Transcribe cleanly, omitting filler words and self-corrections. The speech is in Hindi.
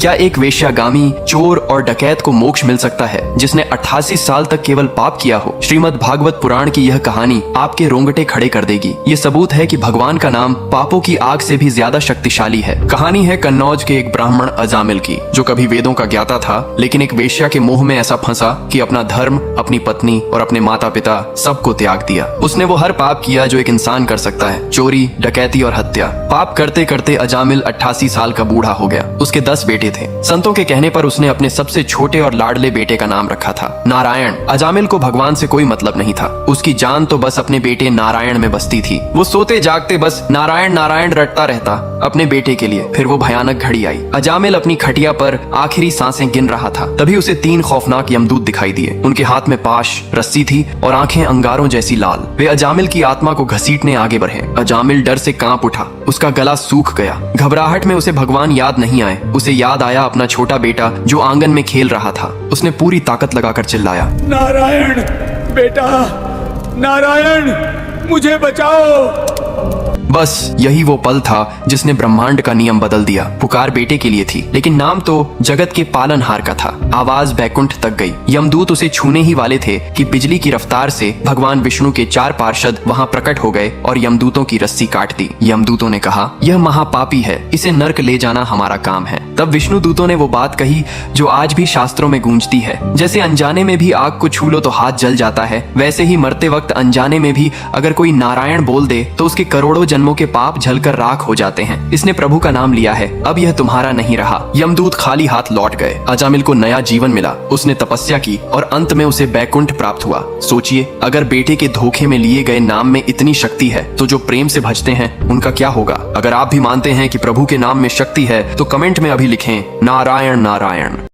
क्या एक वेश्यागामी, चोर और डकैत को मोक्ष मिल सकता है जिसने 88 साल तक केवल पाप किया हो? श्रीमद् भागवत पुराण की यह कहानी आपके रोंगटे खड़े कर देगी। ये सबूत है कि भगवान का नाम पापों की आग से भी ज्यादा शक्तिशाली है। कहानी है कन्नौज के एक ब्राह्मण अजामिल की, जो कभी वेदों का ज्ञाता था, लेकिन एक वेश्या के मोह में ऐसा फंसा कि अपना धर्म, अपनी पत्नी और अपने माता पिता सबको त्याग दिया। उसने वो हर पाप किया जो एक इंसान कर सकता है, चोरी, डकैती और हत्या। पाप करते करते अजामिल 88 साल का बूढ़ा हो गया। उसके 10 बेटे थे। संतों के कहने पर उसने अपने सबसे छोटे और लाडले बेटे का नाम रखा था नारायण। अजामिल को भगवान से कोई मतलब नहीं था। उसकी जान तो बस अपने बेटे नारायण में बसती थी। वो सोते जागते बस नारायण नारायण रटता रहता अपने बेटे के लिए। फिर वो भयानक घड़ी आई। अजामिल अपनी खटिया पर आखिरी सांसें गिन रहा था, तभी उसे 3 खौफनाक यमदूत दिखाई दिए। उनके हाथ में पाश, रस्सी थी और आंखें अंगारों जैसी लाल। वे अजामिल की आत्मा को घसीटने आगे बढ़े। अजामिल डर से कांप उठा। उसका गला सूख गया। घबराहट में उसे भगवान याद नहीं आए। उसे याद आया अपना छोटा बेटा जो आंगन में खेल रहा था। उसने पूरी ताकत लगाकर चिल्लाया, नारायण बेटा, नारायण मुझे बचाओ। बस यही वो पल था जिसने ब्रह्मांड का नियम बदल दिया। पुकार बेटे के लिए थी, लेकिन नाम तो जगत के पालनहार का था। आवाज बैकुंठ तक गई। यमदूत उसे छूने ही वाले थे कि बिजली की रफ्तार से भगवान विष्णु के 4 पार्षद वहां प्रकट हो गए और यमदूतों की रस्सी काट दी। यमदूतों ने कहा, यह महापापी है, इसे नर्क ले जाना हमारा काम है। तब विष्णु दूतों ने वो बात कही जो आज भी शास्त्रों में गूंजती है, जैसे अनजाने में भी आग को छू लो तो हाथ जल जाता है, वैसे ही मरते वक्त अनजाने में भी अगर कोई नारायण बोल दे तो उसके करोड़ों जन्मों के पाप जलकर राख हो जाते हैं। इसने प्रभु का नाम लिया है, अब यह तुम्हारा नहीं रहा। यमदूत खाली हाथ लौट गए। अजामिल को नया जीवन मिला। उसने तपस्या की और अंत में उसे बैकुंठ प्राप्त हुआ। सोचिए, अगर बेटे के धोखे में लिए गए नाम में इतनी शक्ति है तो जो प्रेम से भजते हैं उनका क्या होगा? अगर आप भी मानते हैं कि प्रभु के नाम में शक्ति है तो कमेंट में अभी लिखें नारायण नारायण।